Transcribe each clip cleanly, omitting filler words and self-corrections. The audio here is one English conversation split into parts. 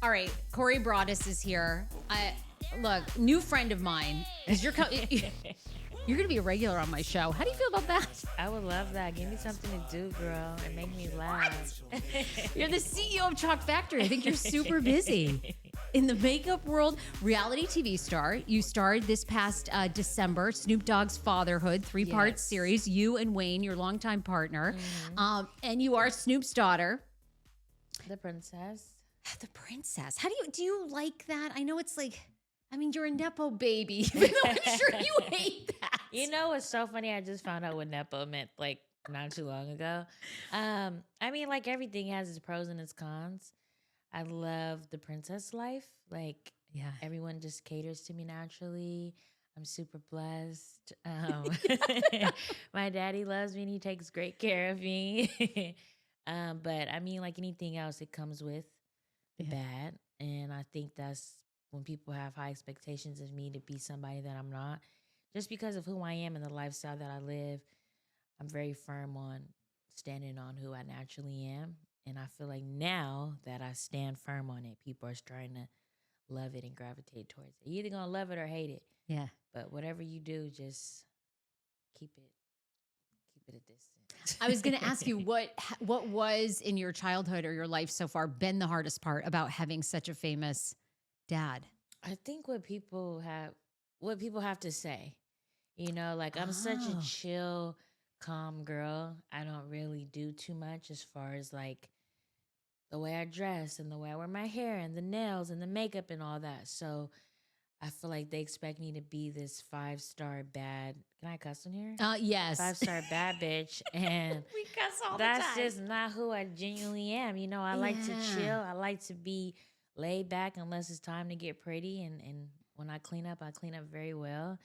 All right, Cori Broadus is here. Look, new friend of mine. Is you're going to be a regular on my show. How do you feel about that? I would love that. Give me something to do, girl, and make me laugh. You're the CEO of Choc Factory. I think you're super busy. In the makeup world, reality TV star. You starred this past December, Snoop Dogg's Fatherhood, 3-part series. You and Wayne, your longtime partner. And you are Snoop's daughter. The princess. The princess. How do you like that? I know it's like, I mean, you're a Nepo baby, even though I'm sure you hate that. You know what's so funny? I just found out what Nepo meant like not too long ago. I mean, like everything has its pros and its cons. I love the princess life. Like, Yeah. everyone just caters to me naturally. I'm super blessed. My daddy loves me and he takes great care of me. But I mean, like anything else, it comes with the bad. And I think that's when people have high expectations of me to be somebody that I'm not. Just because of who I am and the lifestyle that I live, I'm very firm on standing on who I naturally am. And I feel like now that I stand firm on it, people are starting to love it and gravitate towards it. You're either going to love it or hate it. Yeah. But whatever you do, just keep it a distance. I was going to ask you what was in your childhood or your life so far been the hardest part about having such a famous dad? I think what people have to say. You know, like I'm such a chill, calm girl. I don't really do too much as far as like the way I dress and the way I wear my hair and the nails and the makeup and all that. So I feel like they expect me to be this 5-star bad. Can I cuss in here? Yes. 5-star bad bitch. And we cuss all the that's time. just not who I genuinely am. You know, I like to chill. I like to be laid back unless it's time to get pretty. And when I clean up very well.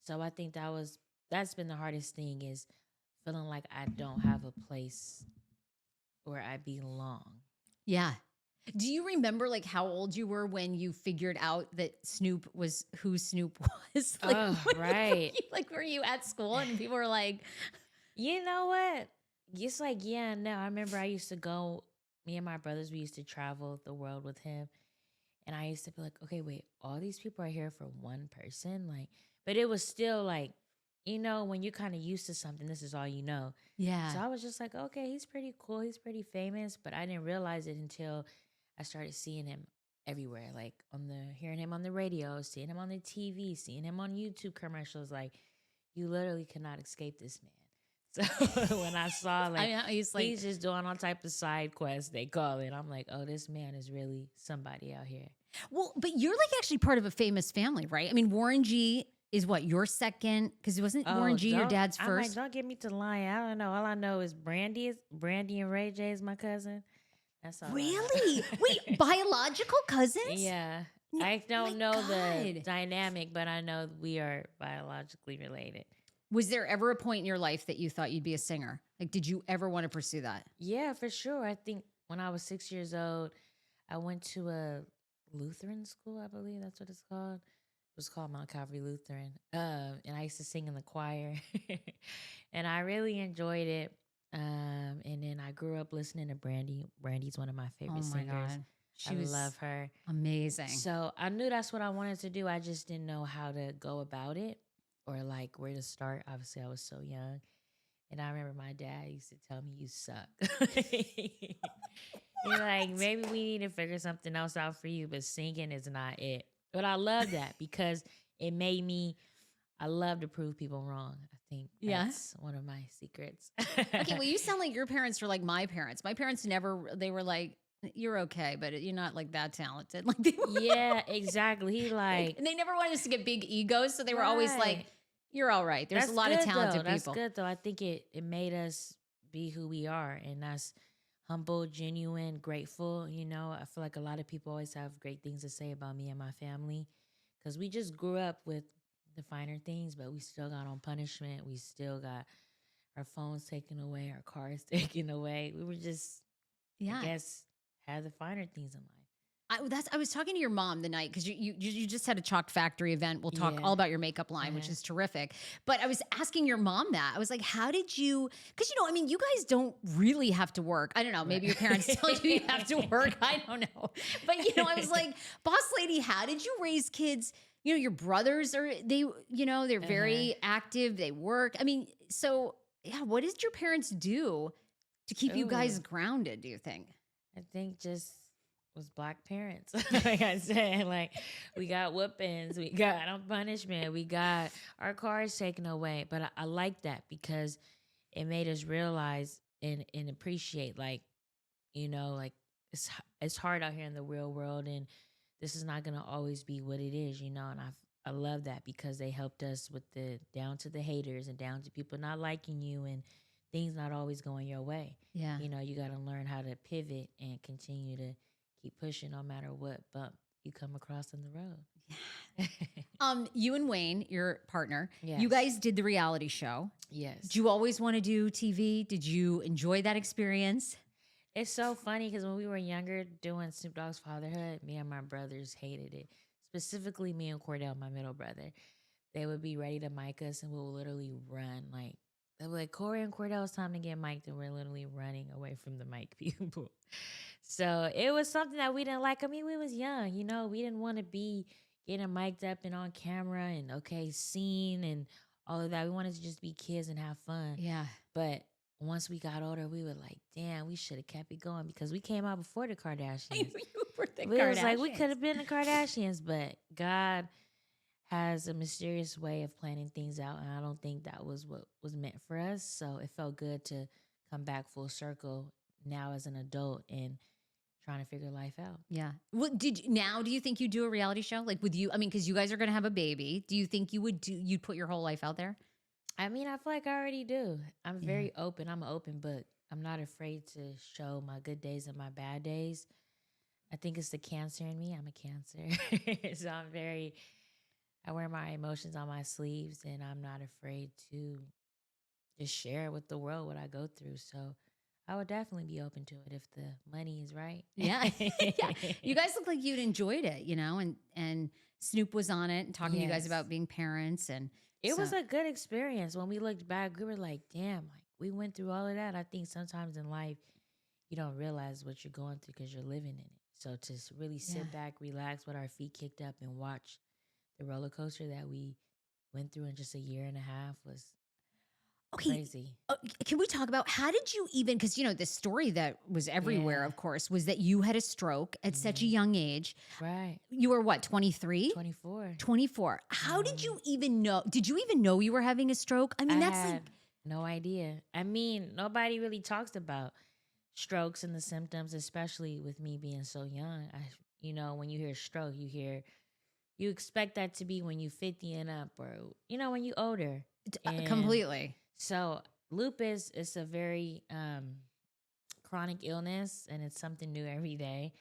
So I think that's been the hardest thing is feeling like I don't have a place where I belong. Yeah. Do you remember like how old you were when you figured out that Snoop was who Snoop was? Like, right. Were you at school and people were like, you know what? It's like, yeah, no. I remember I used to go, me and my brothers, we used to travel the world with him. And I used to be like, okay, wait, all these people are here for one person? Like, but it was still like, you know, when you're kind of used to something, this is all you know. Yeah. So I was just like, okay, he's pretty cool. He's pretty famous. But I didn't realize it until I started seeing him everywhere. Like hearing him on the radio, seeing him on the TV, seeing him on YouTube commercials. Like, you literally cannot escape this man. So when I saw he's just doing all type of side quests, they call it. I'm like, oh, this man is really somebody out here. Well, but you're like actually part of a famous family, right? I mean, Warren G is what, your second? Because wasn't Warren G your dad's first? Like, don't get me to lying. I don't know. All I know is Brandy and Ray J is my cousin. That's all. Really? Wait, biological cousins? Yeah. No, I don't know the dynamic, but I know we are biologically related. Was there ever a point in your life that you thought you'd be a singer? Like, did you ever want to pursue that? Yeah, for sure. I think when I was 6 years old, I went to a Lutheran school, I believe that's what it's called. It was called Mount Calvary Lutheran. And I used to sing in the choir. And I really enjoyed it. And then I grew up listening to Brandy. Brandy's one of my favorite singers. God. I love her. Amazing. So I knew that's what I wanted to do. I just didn't know how to go about it or like where to start. Obviously, I was so young. And I remember my dad used to tell me, you suck. He's like, maybe we need to figure something else out for you, but singing is not it. But I love that because it made me, I love to prove people wrong. I think that's one of my secrets. Okay, well, you sound like your parents were like my parents. My parents they were like, you're okay, but you're not like that talented. Like yeah, exactly. He like, and they never wanted us to get big egos, so they were always like, you're all right. There's a lot of talented people. That's good though. I think it made us be who we are, and that's humble, genuine, grateful. You know, I feel like a lot of people always have great things to say about me and my family because we just grew up with the finer things, but we still got on punishment. We still got our phones taken away, our cars taken away. We were just, I guess, had the finer things in life. I was talking to your mom the night because you just had a Choc Factory event. We'll talk Yeah. all about your makeup line, which is terrific. But I was asking your mom that. I was like, how did you? Because I mean, you guys don't really have to work. I don't know. Maybe your parents tell you have to work. I don't know. But I was like, boss lady, how did you raise kids? Your brothers they're very active. They work. I mean, so yeah, what did your parents do to keep you guys Ooh. grounded, do you think? I think just was Black parents. Like I said, like we got whoopings, we got punishment, we got our cars taken away. But I like that because it made us realize and appreciate, like, like it's hard out here in the real world, and this is not gonna always be what it is, and I love that because they helped us with the down to the haters and down to people not liking you and things not always going your way. Yeah. You got to learn how to pivot and continue to keep pushing no matter what bump you come across on the road. You and Wayne, your partner, you Yes. guys did the reality show. Yes. Did you always want to do TV? Did you enjoy that experience? It's so funny because when we were younger doing Snoop Dogg's fatherhood, me and my brothers hated it. Specifically, me and Cordell, my middle brother. They would be ready to mic us and we would literally run. Like, they were like, Corey and Cordell, it's time to get mic'd. And we're literally running away from the mic people. So it was something that we didn't like. I mean, we was young, we didn't want to be getting mic'd up and on camera and, seen and all of that. We wanted to just be kids and have fun. Yeah. But once we got older, we were like, damn, we should have kept it going because we came out before the Kardashians. You were the We was like, we Kardashians. could have been the Kardashians, but God has a mysterious way of planning things out, and I don't think that was what was meant for us. So it felt good to come back full circle now as an adult and trying to figure life out. Yeah. Well, do you think you do a reality show like with you? I mean, because you guys are going to have a baby. Do you think you'd put your whole life out there? I mean, I feel like I already do. I'm very open. I'm an open book. I'm not afraid to show my good days and my bad days. I think it's the Cancer in me. I'm a Cancer. So I wear my emotions on my sleeves, and I'm not afraid to just share with the world what I go through. So I would definitely be open to it if the money is right. Yeah. Yeah. You guys look like you'd enjoyed it, and Snoop was on it and talking to you guys Yes. about being parents. And It was a good experience. When we looked back, we were like, damn, like we went through all of that. I think sometimes in life, you don't realize what you're going through because you're living in it. So to really sit back, relax with our feet kicked up and watch the roller coaster that we went through in just a year and a half was crazy. Can we talk about how did you even, because the story that was everywhere, Yeah. of course, was that you had a stroke at such a young age. Right. You were what, 23? 24. 24. How did you even know? Did you even know you were having a stroke? I mean, I that's had like, no idea. I mean, nobody really talks about strokes and the symptoms, especially with me being so young. When you hear stroke, you expect that to be when you 50 and up, or when you older. And completely. So lupus is a very chronic illness, and it's something new every day.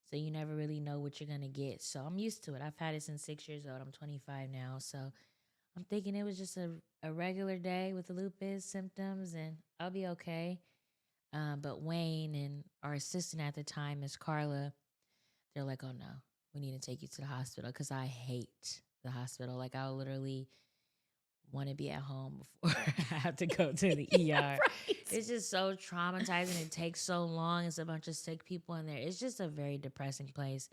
So you never really know what you're gonna get. So I'm used to it. I've had it since 6 years old. I'm 25 now, so I'm thinking it was just a regular day with the lupus symptoms, and I'll be okay. But Wayne and our assistant at the time, Miss Carla, they're like, oh no, we need to take you to the hospital because I hate the hospital. Like, I'll literally want to be at home before I have to go to the ER. Right. It's just so traumatizing. It takes so long. It's a bunch of sick people in there. It's just a very depressing place.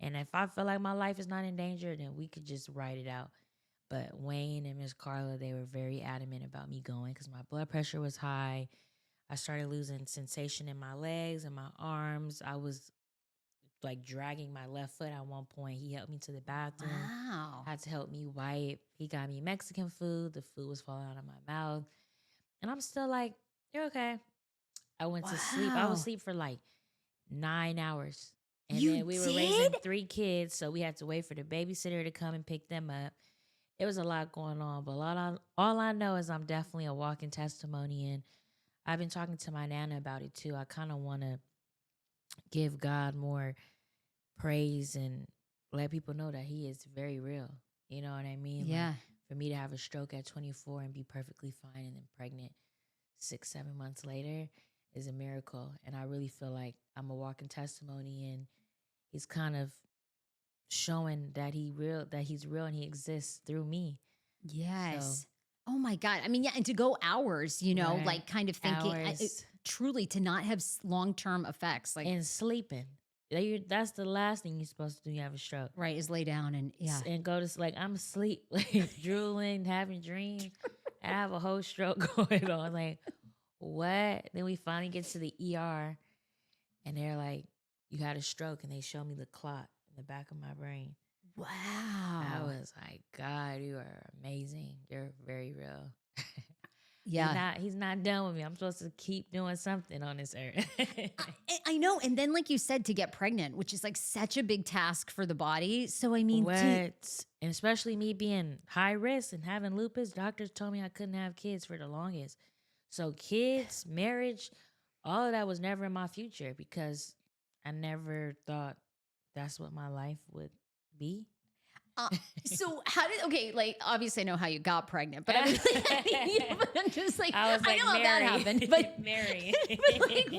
And if I feel like my life is not in danger, then we could just write it out. But Wayne and Miss Carla, they were very adamant about me going because my blood pressure was high. I started losing sensation in my legs and my arms. I was like dragging my left foot at one point. He helped me to the bathroom. Wow. Had to help me wipe. He got me Mexican food. The food was falling out of my mouth. And I'm still like, you're okay. I went to sleep. I Wow. was asleep for like 9 hours. And You then we were did? raising 3 kids. So we had to wait for the babysitter to come and pick them up. It was a lot going on. But all I know is I'm definitely a walking testimony. And I've been talking to my Nana about it too. I kind of want to give God more praise and let people know that he is very real. You know what I mean? Yeah. Like, for me to have a stroke at 24 and be perfectly fine and then pregnant 6-7 months later is a miracle. And I really feel like I'm a walking testimony. And he's kind of showing that he's real and he exists through me. Yes. Oh my God. I mean, yeah. And to go hours, Right. like kind of thinking Hours. truly to not have long-term effects. Like, And sleeping. That's the last thing you're supposed to do when you have a stroke. right. Is lay down and And go to like I'm asleep, like drooling, having dreams. And I have a whole stroke going on. Like, what? Then we finally get to the ER and they're like, you had a stroke, and they show me the clot in the back of my brain. wow. I was like, God, you are amazing. You're very real. Yeah. He's not done with me. I'm supposed to keep doing something on this earth. I know. And then, like you said, to get pregnant, which is like such a big task for the body. So, I mean, And especially me being high risk and having lupus, doctors told me I couldn't have kids for the longest. So kids, marriage, all of that was never in my future because I never thought that's what my life would be. So how did, okay, like obviously I know how you got pregnant, but I mean, but I'm just like, I was like, know how that Mary. happened, but Mary. but like,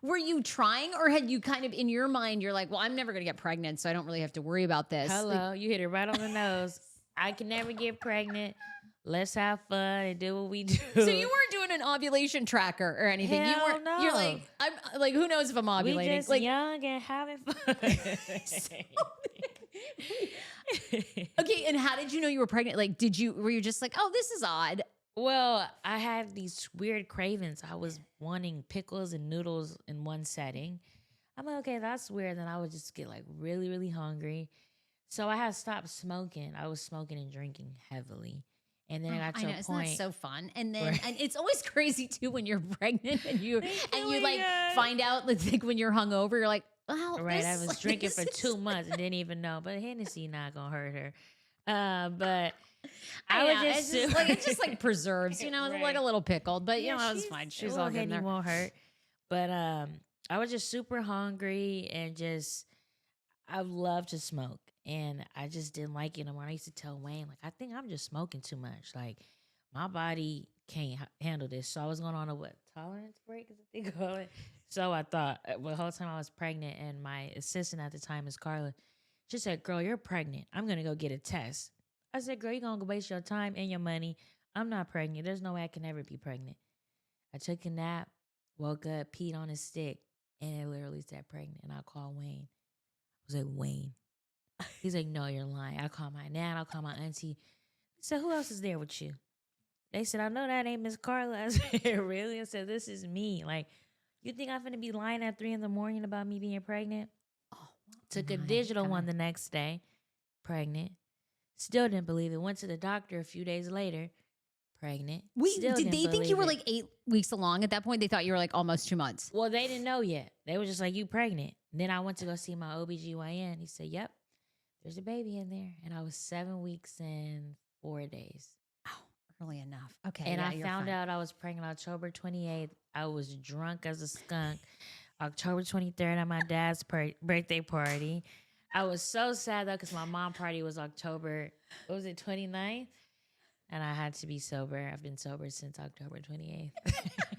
were you trying, or had you kind of in your mind, you're like, well, I'm never going to get pregnant, so I don't really have to worry about this. Hello, you hit it right on the nose. I can never get pregnant. Let's have fun and do what we do. So you weren't doing an ovulation tracker or anything. Hell You weren't. no. You're like, I'm like, who knows if I'm ovulating? We just like young and having fun. Okay, and how did you know you were pregnant? Like, were you just like, oh, this is odd? Well, I had these weird cravings. I was wanting pickles and noodles in one setting. I'm like, okay, that's weird. Then I would just get like really, really hungry. So I had stopped smoking. I was smoking and drinking heavily. And then I got to a it's point. not so fun. And then and it's always crazy too when you're pregnant and you like find out like when you're hungover, you're like, well, right. I was drinking for 2 months and didn't even know. But Hennessy not gonna hurt her. But I was it's just like preserves, it's Right. like a little pickled, but it's fine. She's She's all good in there. won't hurt. But I was just super hungry and I love to smoke. And I just didn't like it. And when I used to tell Wayne, like, I think I'm just smoking too much. Like, my body can't handle this. So I was going on a tolerance break, is what they call it. So I thought, the whole time I was pregnant, and my assistant at the time is Carla. She said, girl, you're pregnant. I'm going to go get a test. I said, girl, you're going to waste your time and your money. I'm not pregnant. There's no way I can ever be pregnant. I took a nap, woke up, peed on a stick, and it literally said pregnant. And I called Wayne. I was like, Wayne. He's like, no, you're lying. I call my nan. I'll call my auntie. I said, who else is there with you? They said, I know that ain't Miss Carla. I said, really? I said, this is me. Like, you think I'm going to be lying at 3 a.m. about me being pregnant? Oh, took a digital one the next day. Pregnant. Still didn't believe it. Went to the doctor a few days later. Pregnant. Did they think you were like 8 weeks along at that point? They thought you were like almost 2 months. Well, they didn't know yet. They were just like, you pregnant. And then I went to go see my OBGYN. He said, yep. There's a baby in there. And I was 7 weeks and 4 days. Oh, early enough. Okay. And I found out I was pregnant October 28th. I was drunk as a skunk. October 23rd at my dad's birthday party. I was so sad though because my mom's party was October, 29th? And I had to be sober. I've been sober since October 28th.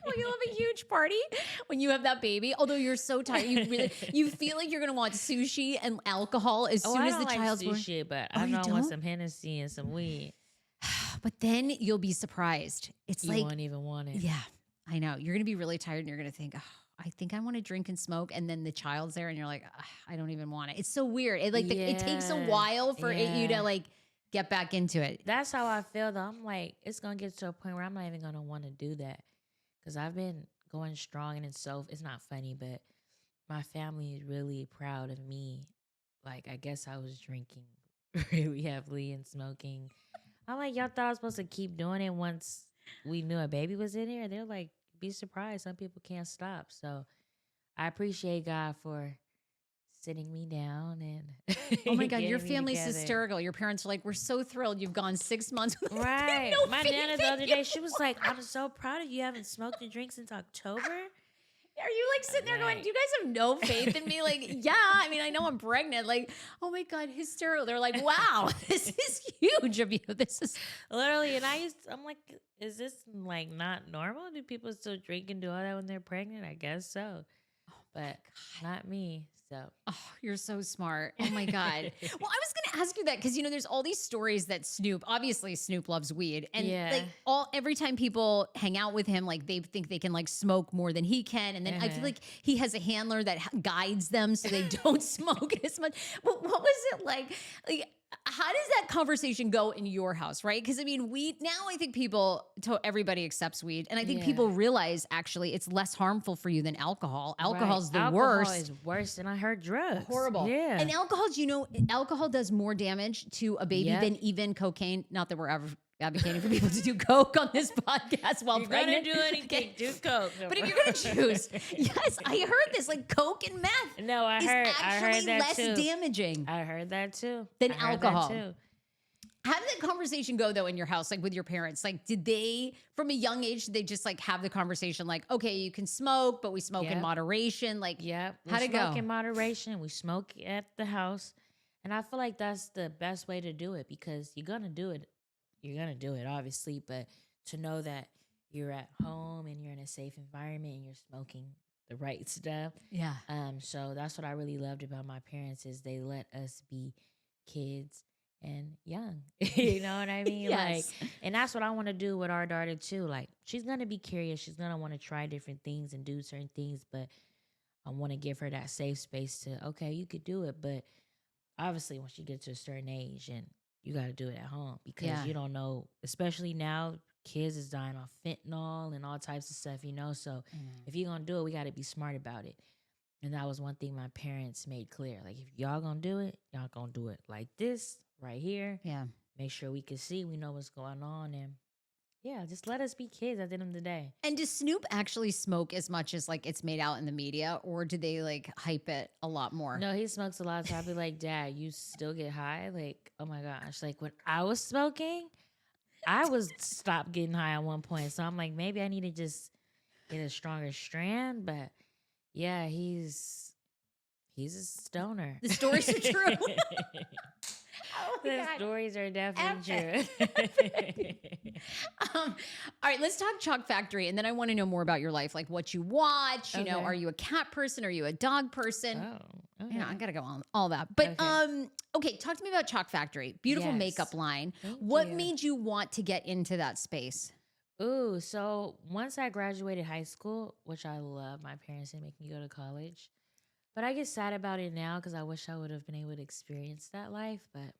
Well, you'll have a huge party when you have that baby. Although you're so tired, you feel like you're gonna want sushi and alcohol as soon as the child's born. Sushi, but I don't want some Hennessy and some weed. But then you'll be surprised. It's you won't even want it. Yeah, I know. You're gonna be really tired, and you're gonna think, oh, I think I want to drink and smoke, and then the child's there, and you're like, I don't even want it. It's so weird. It takes a while for you to like get back into it. That's how I feel though. I'm like, it's gonna get to a point where I'm not even gonna want to do that. Because I've been going strong and it's not funny, but my family is really proud of me. Like, I guess I was drinking really heavily and smoking. I'm like, y'all thought I was supposed to keep doing it once we knew a baby was in here? They're like, be surprised. Some people can't stop. So I appreciate God for sitting me down and oh my God, your family's hysterical. Your parents are like, we're so thrilled you've gone 6 months without right. My nana the other day, she was like, I'm so proud of you. You haven't smoked and drank since October. Are you like sitting there going, do you guys have no faith in me? Like, yeah, I mean, I know I'm pregnant. Like, oh my God, hysterical. They're like, wow, this is huge of you. This is literally. And I'm like, is this like not normal? Do people still drink and do all that when they're pregnant? I guess so. but not me. So Oh, you're so smart. Oh my God. Well, I was going to ask you that because, there's all these stories that obviously Snoop loves weed. And Yeah. every time people hang out with him, like they think they can like smoke more than he can. And then I feel like he has a handler that guides them so they don't smoke as much. What was it like? How does that conversation go in your house, right? Because weed now, I think everybody accepts weed, and I think people realize actually it's less harmful for you than alcohol. Alcohol's the worst. Alcohol is worse than I heard drugs. Horrible. Yeah. And alcohol does more damage to a baby than even cocaine. Not that we're ever advocating for people to do coke on this podcast while You're pregnant. gonna do anything, do coke. But if you're gonna choose, yes, I heard this, like coke and meth. No, I heard that less too. damaging. I heard that too. Than I heard alcohol. That too. How did that conversation go though in your house, like with your parents? Like, did they, from a young age, did they just like have the conversation like, okay, you can smoke, but we smoke in moderation? Like, how'd it go? We smoke in moderation. We smoke at the house. And I feel like that's the best way to do it because you're going to do it. You're going to do it, obviously. But to know that you're at home and you're in a safe environment and you're smoking the right stuff. Yeah. So that's what I really loved about my parents is they let us be kids and young. You know what I mean? Yes. Like, and that's what I want to do with our daughter too. Like, she's going to be curious. She's going to want to try different things and do certain things, but I want to give her that safe space to, okay, you could do it. But obviously when she gets to a certain age and you got to do it at home because you don't know, especially now, kids is dying off fentanyl and all types of stuff, So if you're going to do it, we got to be smart about it. And that was one thing my parents made clear. Like, if y'all going to do it, y'all going to do it like this right here. Yeah. Make sure we can see, we know what's going on. And just let us be kids at the end of the day. And does Snoop actually smoke as much as like it's made out in the media, or do they like hype it a lot more? No, he smokes a lot. So I'd be like, Dad, you still get high? Like, oh my gosh. Like when I was smoking, I was stopped getting high at one point. So I'm like, maybe I need to just get a stronger strand. But yeah, he's a stoner. The stories are true. The stories are definitely true. All right, let's talk Choc Factory, and then I want to know more about your life, like what you watch. Are you a cat person? Are you a dog person? Oh, okay. I gotta go on all that. But okay, talk to me about Choc Factory. Beautiful makeup line. What made you want to get into that space? Ooh, so once I graduated high school, which I love, my parents didn't make me go to college. But I get sad about it now because I wish I would have been able to experience that life. But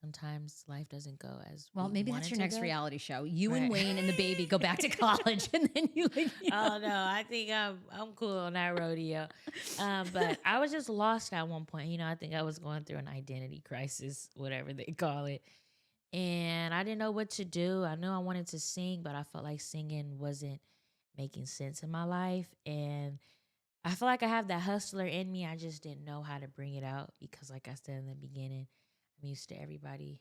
sometimes life doesn't go as well. Maybe that's your next go. reality show. You and Wayne and the baby go back to college, and then you like. Oh no, I think I'm cool on that rodeo. But I was just lost at one point. I think I was going through an identity crisis, whatever they call it, and I didn't know what to do. I knew I wanted to sing, but I felt like singing wasn't making sense in my life, and I feel like I have that hustler in me. I just didn't know how to bring it out because, like I said in the beginning, I'm used to everybody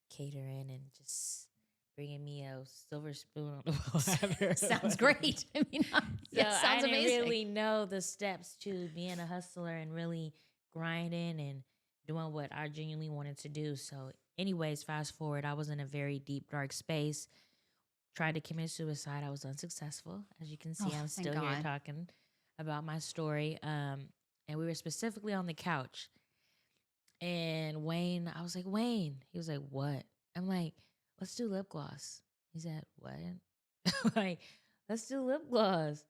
catering and just bringing me a silver spoon on the platter. Sounds great. I mean, sounds amazing. I didn't really know the steps to being a hustler and really grinding and doing what I genuinely wanted to do. So anyways, fast forward, I was in a very deep, dark space. Tried to commit suicide. I was unsuccessful. As you can see, I'm still here talking about my story. And we were specifically on the couch. And Wayne, I was like, Wayne. He was like, what? I'm like, let's do lip gloss. He said, what? I'm like, let's do lip gloss.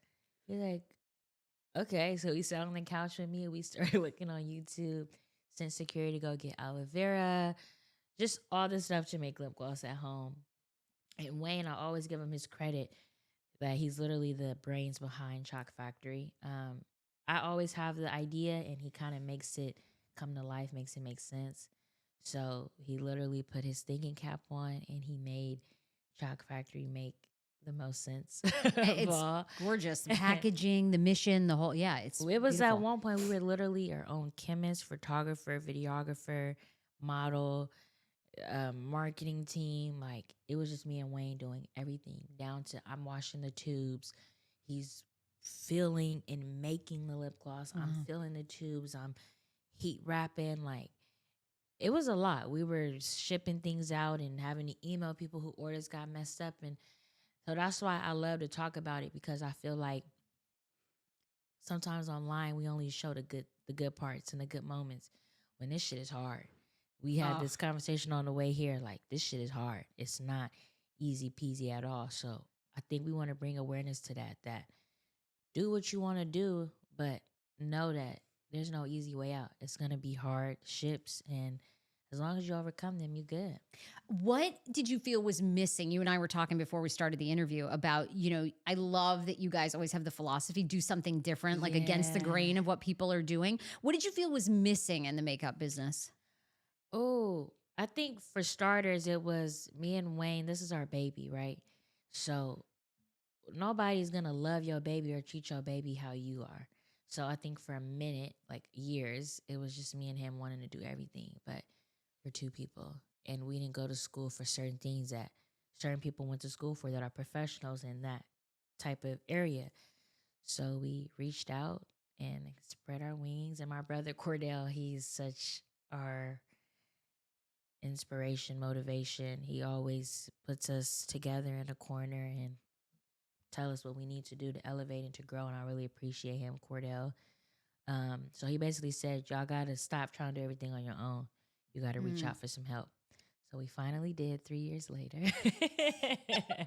He's like, okay. So he sat on the couch with me. We started looking on YouTube, sent security to go get aloe vera, just all this stuff to make lip gloss at home. And Wayne, I always give him his credit that he's literally the brains behind Choc Factory. I always have the idea and he kind of makes it come to life, makes it make sense. So he literally put his thinking cap on and he made Choc Factory make the most sense. It's gorgeous. The packaging, the mission, the whole, it was beautiful. At one point we were literally our own chemist, photographer, videographer, model, marketing team. Like it was just me and Wayne doing everything down to I'm washing the tubes. He's filling and making the lip gloss. I'm filling the tubes. I'm heat wrapping. Like it was a lot. We were shipping things out and having to email people who orders got messed up. And so that's why I love to talk about it because I feel like sometimes online we only show the good parts and the good moments when this shit is hard. We had Oh. this conversation on the way here, like this shit is hard. It's not easy peasy at all. So I think we want to bring awareness to that do what you want to do, but know that there's no easy way out. It's gonna be hardships, and as long as you overcome them, you good. What did you feel was missing? You and I were talking before we started the interview about, I love that you guys always have the philosophy, do something different, like against the Yeah. grain of what people are doing. What did you feel was missing in the makeup business? Oh, I think for starters, it was me and Wayne. This is our baby, right? So nobody's gonna love your baby or treat your baby how you are. So I think for a minute, like years, it was just me and him wanting to do everything. But we're two people, and we didn't go to school for certain things that certain people went to school for that are professionals in that type of area. So we reached out and spread our wings. And my brother Cordell, he's such our inspiration, motivation. He always puts us together in a corner and tell us what we need to do to elevate and to grow. And I really appreciate him, Cordell. So he basically said, y'all got to stop trying to do everything on your own. You got to reach out for some help. So we finally did 3 years later. Yeah,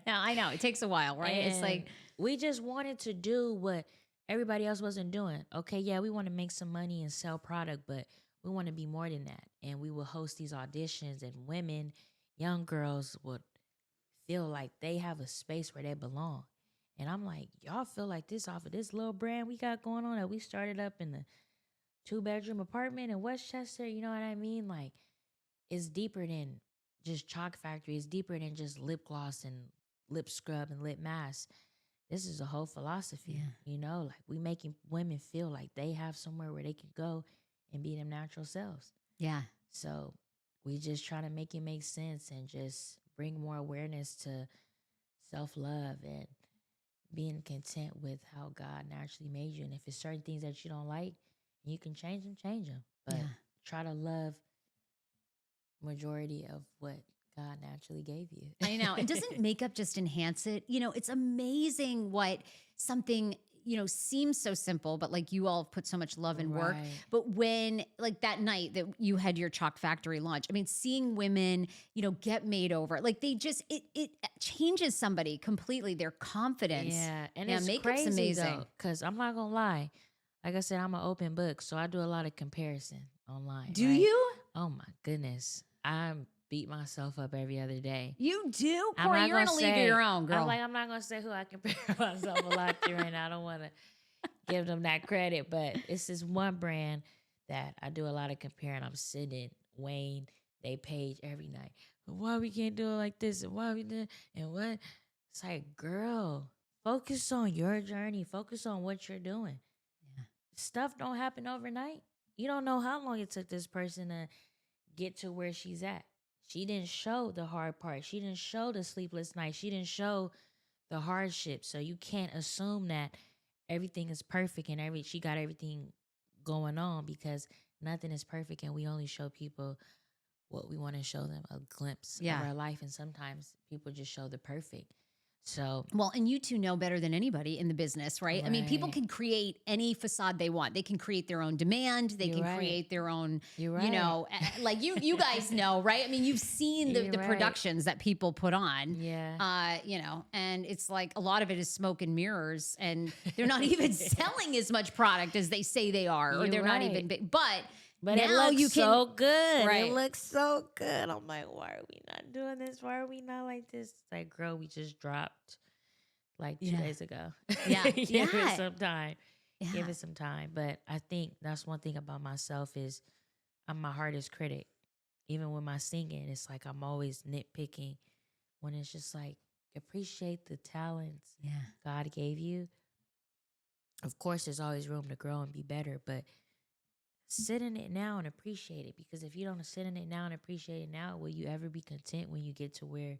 I know. It takes a while, right? It's like, we just wanted to do what everybody else wasn't doing. Okay, yeah, we want to make some money and sell product, but we want to be more than that. And we will host these auditions, and women, young girls would feel like they have a space where they belong. And I'm like, y'all feel like this off of this little brand we got going on that we started up in the 2-bedroom apartment in Westchester? You know what I mean? Like, it's deeper than just Choc Factory. It's deeper than just lip gloss and lip scrub and lip mask. This is a whole philosophy, like we making women feel like they have somewhere where they can go and be them natural selves. yeah. So we just try to make it make sense and just bring more awareness to self-love and being content with how God naturally made you. And if it's certain things that you don't like, you can change them. But try to love majority of what God naturally gave you. I know. And doesn't makeup just enhance it? It's amazing what something, seems so simple, but like you all have put so much love and work. Right. But when, like that night that you had your Choc Factory launch, I mean, seeing women, get made over, like they just, it changes somebody completely, their confidence. Yeah. And Yeah, it's makeup's crazy amazing. because I'm not going to lie. Like I said, I'm an open book, so I do a lot of comparison online. Do right? you? Oh my goodness. I beat myself up every other day. You do? I'm Cori, not you're in a gonna league of say- your own, girl. I'm not going to say who I compare myself a lot to right now. I don't want to give them that credit, but it's this one brand that I do a lot of comparing. I'm sitting Wayne, they page every night. Why we can't do it like this? And why we did and what? It's like, girl, focus on your journey. Focus on what you're doing. Yeah. Stuff don't happen overnight. You don't know how long it took this person to get to where she's at. She didn't show the hard part. She didn't show the sleepless nights. She didn't show the hardship. So you can't assume that everything is perfect and she got everything going on, because nothing is perfect, and we only show people what we want to show them, a glimpse of our life. And sometimes people just show the perfect. So, well, and you two know better than anybody in the business, right? I mean, people Right. can create any facade they want. They can create their own demand. They You're can right. create their own, You're like you guys know, right? I mean, you've seen the You're right. productions that people put on, yeah. and it's like a lot of it is smoke and mirrors, and they're not even selling as much product as they say they are, or You're they're not right. even big. But But now it looks you can, so good. Right. It looks so good. I'm like, why are we not doing this? Why are we not like this? It's like, girl, we just dropped like 2 days ago. Yeah. Give Yeah. it some time. Yeah. Give it some time. But I think that's one thing about myself is I'm my hardest critic. Even with my singing, it's like I'm always nitpicking when it's just like, appreciate the talents God gave you. Of course, there's always room to grow and be better, but sit in it now and appreciate it. Because if you don't sit in it now and appreciate it now, will you ever be content when you get to where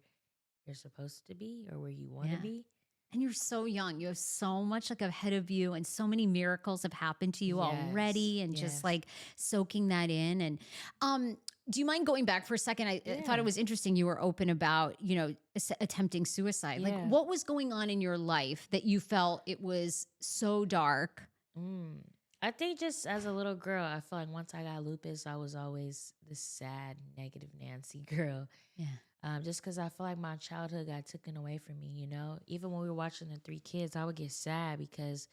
you're supposed to be or where you want to be? And you're so young. You have so much like ahead of you, and so many miracles have happened to you already, and just like soaking that in. And do you mind going back for a second? I thought it was interesting you were open about, attempting suicide. Like, what was going on in your life that you felt it was so dark Mm. I think just as a little girl, I feel like once I got lupus, I was always this sad, negative Nancy girl. Yeah. Just because I feel like my childhood got taken away from me, you know? Even when we were watching The Three Kids, I would get sad because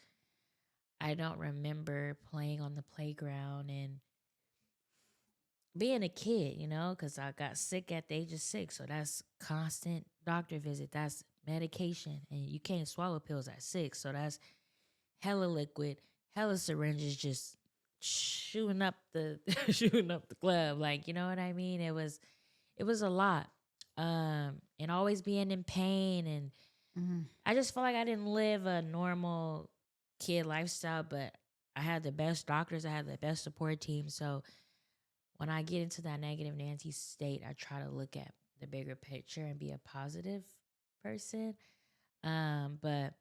I don't remember playing on the playground and being a kid, you know, because I got sick at the age of 6. So that's constant doctor visit. That's medication. And you can't swallow pills at 6. So that's hella liquid, hella syringes just shooting up the shooting up the glove. Like, you know what I mean? It was a lot. And always being in pain, and Mhm. I just felt like I didn't live a normal kid lifestyle, but I had the best doctors, I had the best support team. So when I get into that negative Nancy state, I try to look at the bigger picture and be a positive person. But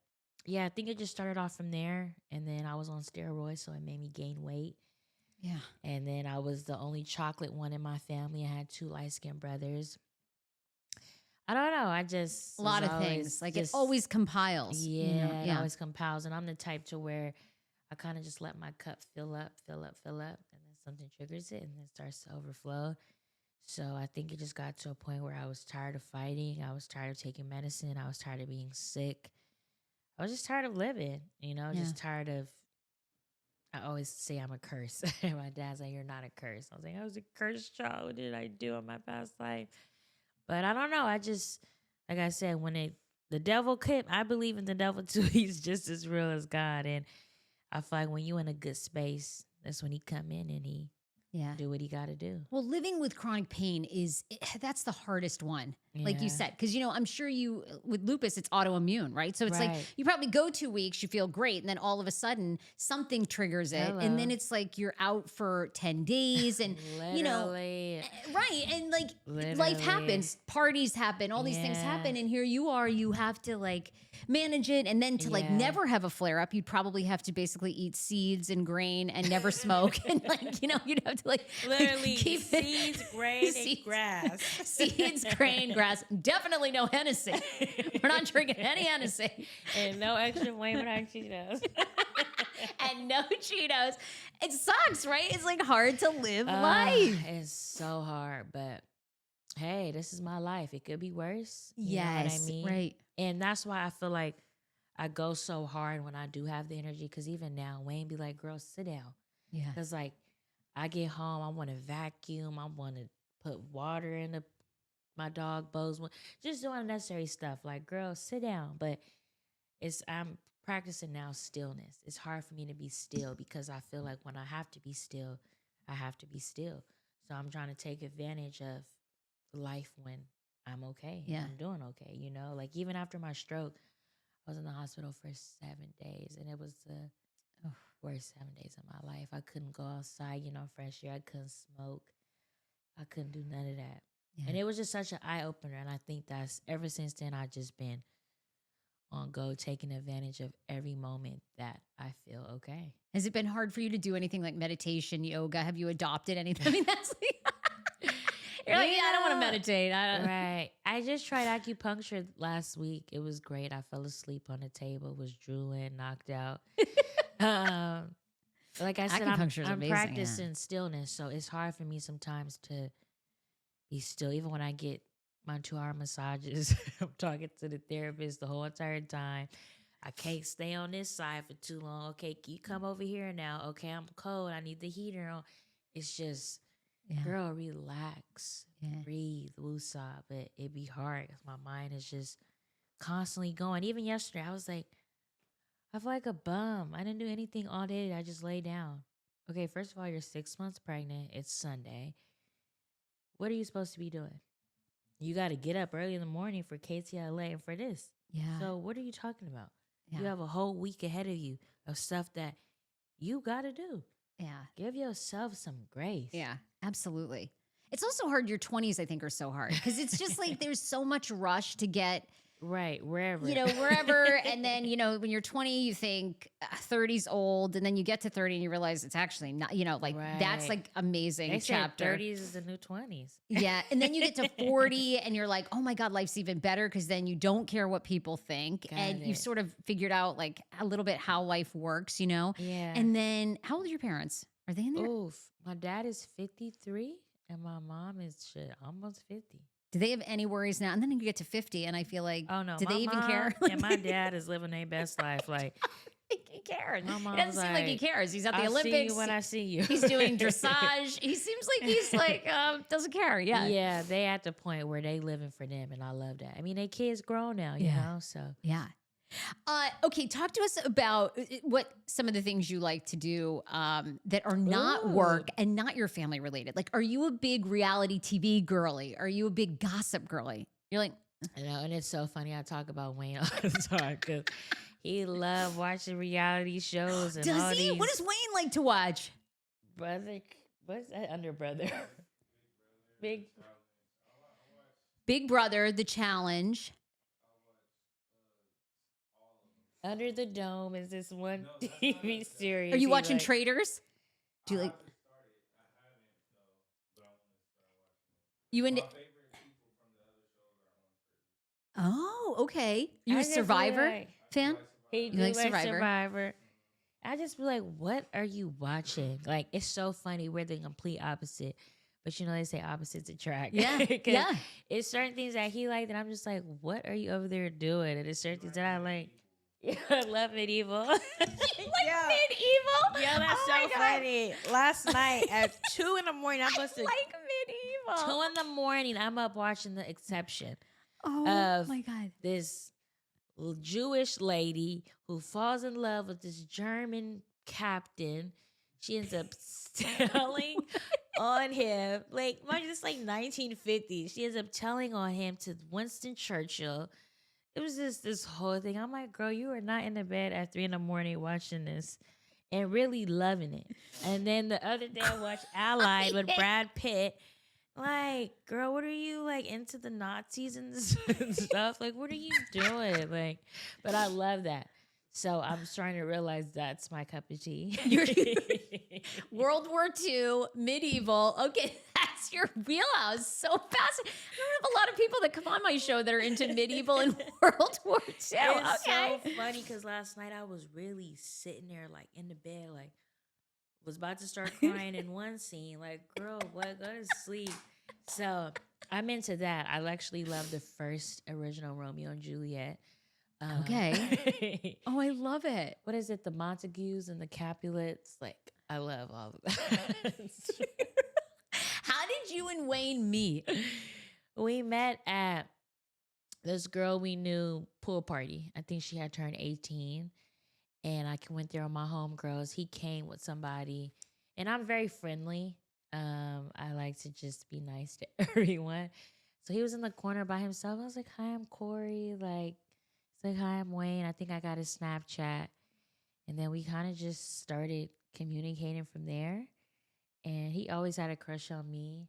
yeah, I think it just started off from there. And then I was on steroids, so it made me gain weight. Yeah. And then I was the only chocolate one in my family. I had 2 light skinned brothers. I don't know. I just A was lot of always things. Like it just always compiles. yeah, it Yeah. always compiles. And I'm the type to where I kind of just let my cup fill up, fill up, fill up, and then something triggers it and then it starts to overflow. So I think it just got to a point where I was tired of fighting. I was tired of taking medicine. I was tired of being sick. I was just tired of living, you know, Yeah. just tired of. I always say I'm a curse. My dad's like, "You're not a curse." I was like, "I was a cursed child. What did I do in my past life?" But I don't know. I just, like I said, the devil came, I believe in the devil too. He's just as real as God. And I feel like when you in a good space, that's when he come in and he Yeah. do what he got to do. Well, living with chronic pain that's the hardest one, like you Yeah. said, because I'm sure with lupus it's autoimmune, right? So it's like Right. you probably go 2 weeks, you feel great, and then all of a sudden something triggers it, and then Hello. it's like you're out for 10 days, and Literally. right, and like life Literally. happens, parties happen, all these things Yeah. happen, and here you are, you have to like manage it, and then to like Yeah. never have a flare up, you'd probably have to basically eat seeds and grain and never smoke, and like you'd have to like Literally, keep seeds, grain, Seeds. and grass. seeds, grain, grass. Definitely no Hennessy. We're not drinking any Hennessy. And no extra flavor Cheetos. And no Cheetos. It sucks, right? It's like hard to live Ah, life. It's so hard, but hey, this is my life. It could be worse. You know what I Yes, mean? right. And that's why I feel like I go so hard when I do have the energy. Because even now, Wayne be like, "Girl, sit down." Yeah. Because like I get home, I want to vacuum, I want to put water in my dog bowls, just doing unnecessary stuff. Like, girl, sit down. But I'm practicing now stillness. It's hard for me to be still because I feel like when I have to be still, I have to be still. So I'm trying to take advantage of life when I'm okay. Yeah. I'm doing okay, Like even after my stroke, I was in the hospital for 7 days, and it was the worst 7 days of my life. I couldn't go outside, fresh air. I couldn't smoke. I couldn't do none of that. Yeah. And it was just such an eye opener. And I think that's ever since then, I've just been on go, taking advantage of every moment that I feel okay. Has it been hard for you to do anything like meditation, yoga? Have you adopted anything? I mean, that's like, you're like, I don't want to meditate. Right. I just tried acupuncture last week. It was great. I fell asleep on the table, was drooling, knocked out. Like I said, I'm amazing, practicing stillness, so it's hard for me sometimes to be still. Even when I get my 2-hour massages, I'm talking to the therapist the whole entire time. I can't stay on this side for too long. Okay, can you come over here now? Okay, I'm cold. I need the heater on. It's just, girl, relax, breathe, woosah. But it be hard because my mind is just constantly going. Even yesterday, I was like, I feel like a bum. I didn't do anything all day. I just lay down. Okay, first of all, you're 6 months pregnant. It's Sunday. What are you supposed to be doing? You got to get up early in the morning for KTLA and for this. Yeah. So what are you talking about? Yeah. You have a whole week ahead of you of stuff that you got to do. Yeah. Give yourself some grace. Yeah, absolutely. It's also hard. Your 20s, I think, are so hard because it's just like there's so much rush to get Right, wherever. Wherever. And then, when you're 20, you think 30's old. And then you get to 30 and you realize it's actually not, that's Right. like amazing They chapter. said 30s is the new 20s. Yeah. And then you get to 40 and you're like, oh my God, life's even better because then you don't care what people think. Got You've it. sort of figured out like a little bit how life works, Yeah. And then how old are your parents? Are they in there? Oof. My dad is 53 and my mom is almost 50. Do they have any worries now? And then you get to 50 and I feel like, Oh no, do my they even mom care? and my dad is living their best life. Like, He cares. my It mom's doesn't seem like he cares. He's at the I'll Olympics. see you when I see you. He's doing dressage. He seems like he's like doesn't care. Yeah. Yeah, they at the point where they living for them, and I love that. I mean, they kids grown now, you know, so. Yeah. Okay, talk to us about what some of the things you like to do that are not work and not your family related. Like, are you a big reality TV girly? Are you a big gossip girly? You're like, You know, and it's so funny. I talk about Wayne all the time because he loved watching reality shows and all does he? these. What does Wayne like to watch? Brother? What's that? Under brother? Big Brother, The Challenge. Under the Dome is this one TV series. Are you he watching like- Traders? Do you like? You into? Oh, okay. You I a just Survivor like- fan? He You do like like Survivor? Survivor. I just be like, what are you watching? Like, it's so funny. We're the complete opposite. But they say opposites attract. Yeah, 'Cause yeah. It's certain things that he liked, and I'm just like, what are you over there doing? And it's certain things that I like. Yeah, I love medieval. Like Yeah. medieval? Yeah, that's Oh my so God. funny. Last night at 2 in the morning, I'm supposed to. Like medieval. 2 in the morning, I'm up watching The Exception. Oh of my God. This Jewish lady who falls in love with this German captain. She ends up telling on him, like, mind you, this is like 1950s. She ends up telling on him to Winston Churchill. It was just this whole thing. I'm like, girl, you are not in the bed at 3 in the morning watching this and really loving it. And then the other day I watched Allied with Brad Pitt. Like, girl, what are you like into the Nazis and stuff? Like, what are you doing? Like, but I love that. So I'm starting to realize that's my cup of tea. World War II, medieval. Okay, that's your wheelhouse. So fascinating. I don't have a lot of people that come on my show that are into medieval and World War II. It's Okay. so funny because last night I was really sitting there, like in the bed, like was about to start crying in one scene. Like, girl, what? Go to sleep. So I'm into that. I actually love the first original Romeo and Juliet. Okay. Oh, I love it. What is it? The Montagues and the Capulets. Like, I love all of that. How did you and Wayne meet? We met at this girl we knew pool party. I think she had turned 18. And I went there on my homegirls. He came with somebody. And I'm very friendly. I like to just be nice to everyone. So he was in the corner by himself. I was like, hi, I'm Cori. Like, he's like, hi, I'm Wayne. I think I got his Snapchat. And then we kind of just started communicating from there. And he always had a crush on me.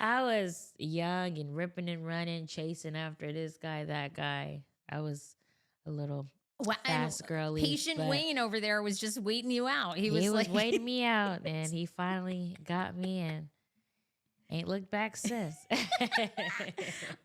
I was young and ripping and running, chasing after this guy, that guy. I was a little fast girly. Patient but Wayne over there was just waiting you out. He was like waiting me out, and he finally got me in. Ain't looked back since.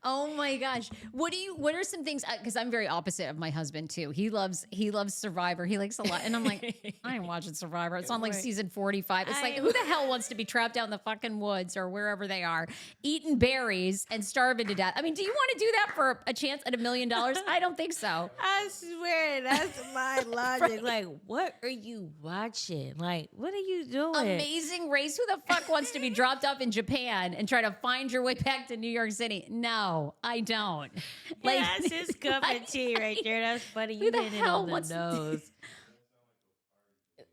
Oh my gosh. What are some things, because I'm very opposite of my husband too. He loves Survivor. He likes a lot. And I'm like, I ain't watching Survivor. It's on like Right. season 45. It's like, who the hell wants to be trapped out in the fucking woods or wherever they are, eating berries and starving to death? I mean, do you want to do that for a chance at $1 million? I don't think so. I swear, that's my logic. Like, what are you watching? Like, what are you doing? Amazing Race. Who the fuck wants to be dropped off in Japan and try to find your way back to New York City? No, I don't. Like, that's his cup of tea right there. That's funny. Who You the hit it hell on the wants to- nose.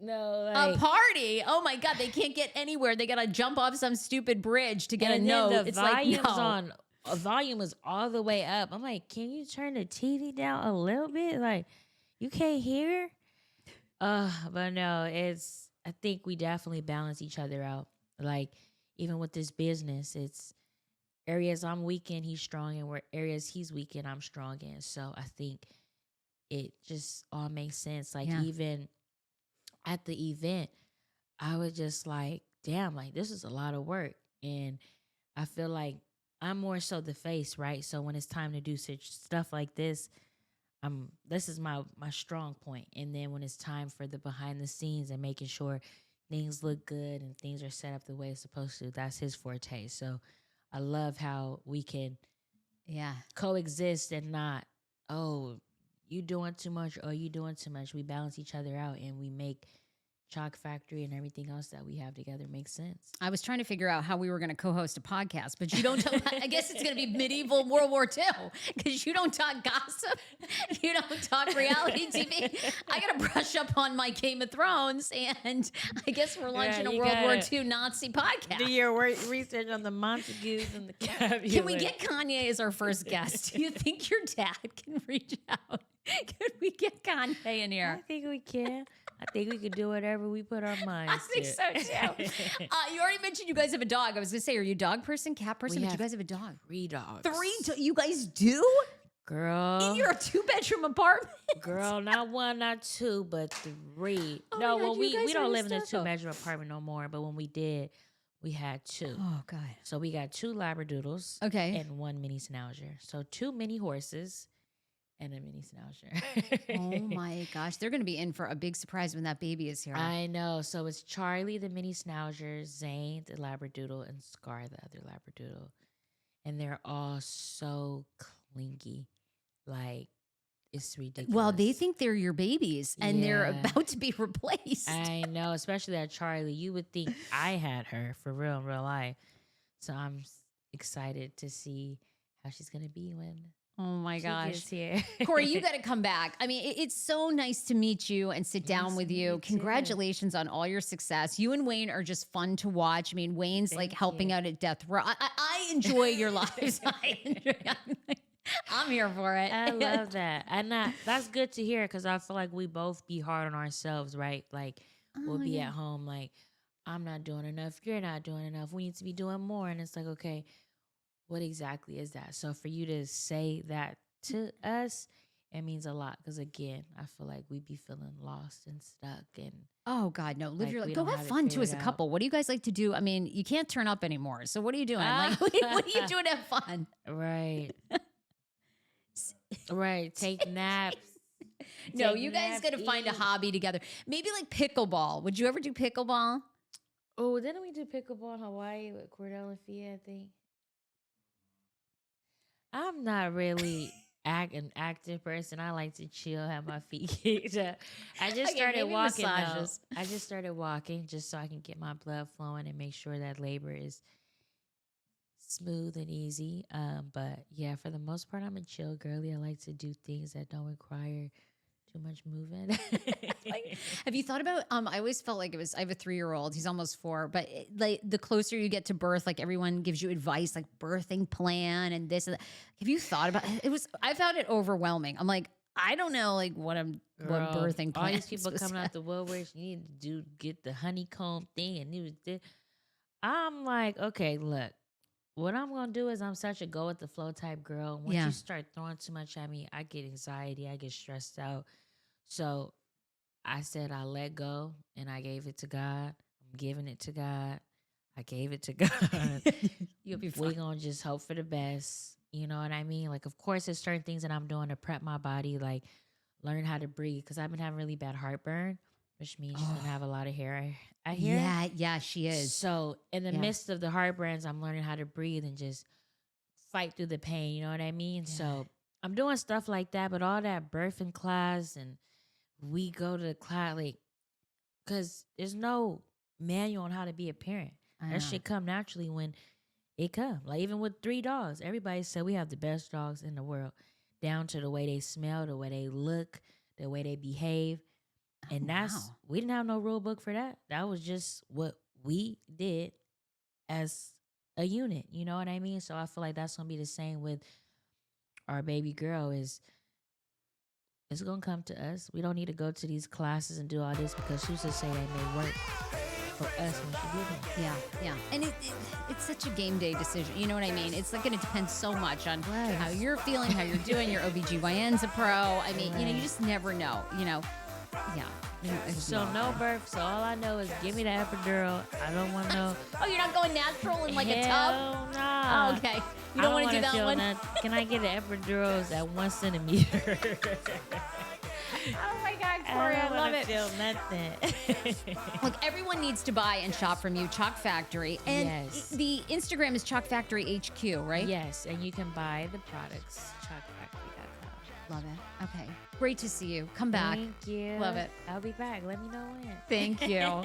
No, A like, party? Oh my God, they can't get anywhere. They gotta jump off some stupid bridge to get and a then note. the It's like, volume's no. on. Volume is all the way up. I'm like, can you turn the TV down a little bit? Like, you can't hear? But no, I think we definitely balance each other out. Like, even with this business, areas I'm weak in, he's strong in. Where areas he's weak in, I'm strong in. So I think it just all makes sense. Like even at the event, I was just like, damn, like this is a lot of work. And I feel like I'm more so the face, right? So when it's time to do such stuff like this, this is my strong point. And then when it's time for the behind the scenes and making sure things look good and things are set up the way it's supposed to, that's his forte. So I love how we can coexist and not, oh, you doing too much or you doing too much. We balance each other out and we make Choc Factory and everything else that we have together makes sense. I was trying to figure out how we were going to co-host a podcast, but you don't. I guess it's going to be medieval World War II because you don't talk gossip, you don't talk reality TV. I got to brush up on my Game of Thrones, and I guess we're launching a World War II Nazi podcast. Do your research on the Montagues and the Capulet. Can we get Kanye as our first guest? Do you think your dad can reach out? Could we get Kanye in here? I think we can. I think we could do whatever we put our minds I think so too. You already mentioned you guys have a dog. I was going to say, are you a dog person, cat person? But you guys have a dog. 3 dogs. 3 you guys do? Girl. In your 2-bedroom apartment? Girl, not 1, not 2, but 3. Oh no, my God, well, we don't live in a stuff. 2-bedroom apartment no more, but when we did, we had 2. Oh, God. So we got 2 Labradoodles and 1 mini Schnauzer. So 2 mini horses and a mini Schnauzer. Oh, my gosh. They're going to be in for a big surprise when that baby is here. I know. So it's Charlie, the mini Schnauzer, Zane, the Labradoodle, and Scar, the other Labradoodle. And they're all so clingy. Like, it's ridiculous. Well, they think they're your babies, and they're about to be replaced. I know, especially that Charlie. You would think I had her for real in real life. So I'm excited to see how she's going to be when Oh my gosh. gets here. Cori, you got to come back. I mean, it's so nice to meet you and sit down with you. Congratulations on all your success. You and Wayne are just fun to watch. I mean, Wayne's like helping out at death row. I enjoy your lives. I'm here for it. I love that. And that's good to hear because I feel like we both be hard on ourselves, right? Like, we'll be at home like, I'm not doing enough. You're not doing enough. We need to be doing more. And it's like, okay, what exactly is that? So for you to say that to us, it means a lot. Because again, I feel like we be feeling lost and stuck. And oh God, no! Live like, your life. we Go don't have have it fun too as a figured couple. What do you guys like to do? I mean, you can't turn up anymore. So what are you doing? Like, what are you doing to have fun? right. Right. Take naps. No, Take you guys got to naps, find a eat. hobby together. Maybe like pickleball. Would you ever do pickleball? Oh, didn't we do pickleball in Hawaii with Cordell and Fia, I think? I'm not really an active person. I like to chill, have my feet kicked up. I just Okay, started maybe walking. massages. I just started walking just so I can get my blood flowing and make sure that labor is smooth and easy. But yeah, for the most part, I'm a chill girly. I like to do things that don't require too much moving. Like, have you thought about? I always felt like it was. I have a 3-year-old. He's almost 4. But like the closer you get to birth, like everyone gives you advice, like birthing plan and this and that. Have you thought about it? I found it overwhelming. I'm like, I don't know, like what birthing plan. All these people is coming out the woodworks, you need to get the honeycomb thing, and I'm like, okay, look. What I'm gonna do is I'm such a go with the flow type girl. Once you start throwing too much at me, I get anxiety, I get stressed out. So I said I let go and I gave it to God. I'm giving it to God. I gave it to God. You'll be fine. We're gonna just hope for the best. You know what I mean? Like, of course, there's certain things that I'm doing to prep my body, like learn how to breathe, because I've been having really bad heartburn, which means she's gonna have a lot of hair. I hear. Yeah, she is. So in the midst of the heartburns, I'm learning how to breathe and just fight through the pain. You know what I mean? Yeah. So I'm doing stuff like that, but all that birthing class and we go to the class, like, because there's no manual on how to be a parent. That shit come naturally when it come. Like, even with 3 dogs, everybody said we have the best dogs in the world, down to the way they smell, the way they look, the way they behave. And we didn't have no rule book for that. That was just what we did as a unit. You know what I mean? So I feel like that's going to be the same with our baby girl. It's going to come to us. We don't need to go to these classes and do all this because who's to say that may work. for us when she did it. Yeah. And it's such a game day decision. You know what I mean? It's like going to depend so much on how you're feeling, how you're doing. Your OBGYN's a pro. I mean, you just never know, Yeah. So no birth. So all I know is give me the epidural. I don't want no. Oh, you're not going natural in like a tub? Hell nah. Oh, okay. You don't want to do that one? Can I get the epidurals at 1 centimeter? Oh my God, Cori, I love it. Feel nothing. Look, everyone needs to buy and shop from you, Choc Factory. And Yes. the Instagram is Choc Factory HQ, right? Yes, and you can buy the products chocfactory.com. Love it. Okay. Great to see you. Come back. Thank you. Love it. I'll be back. Let me know when. Thank you.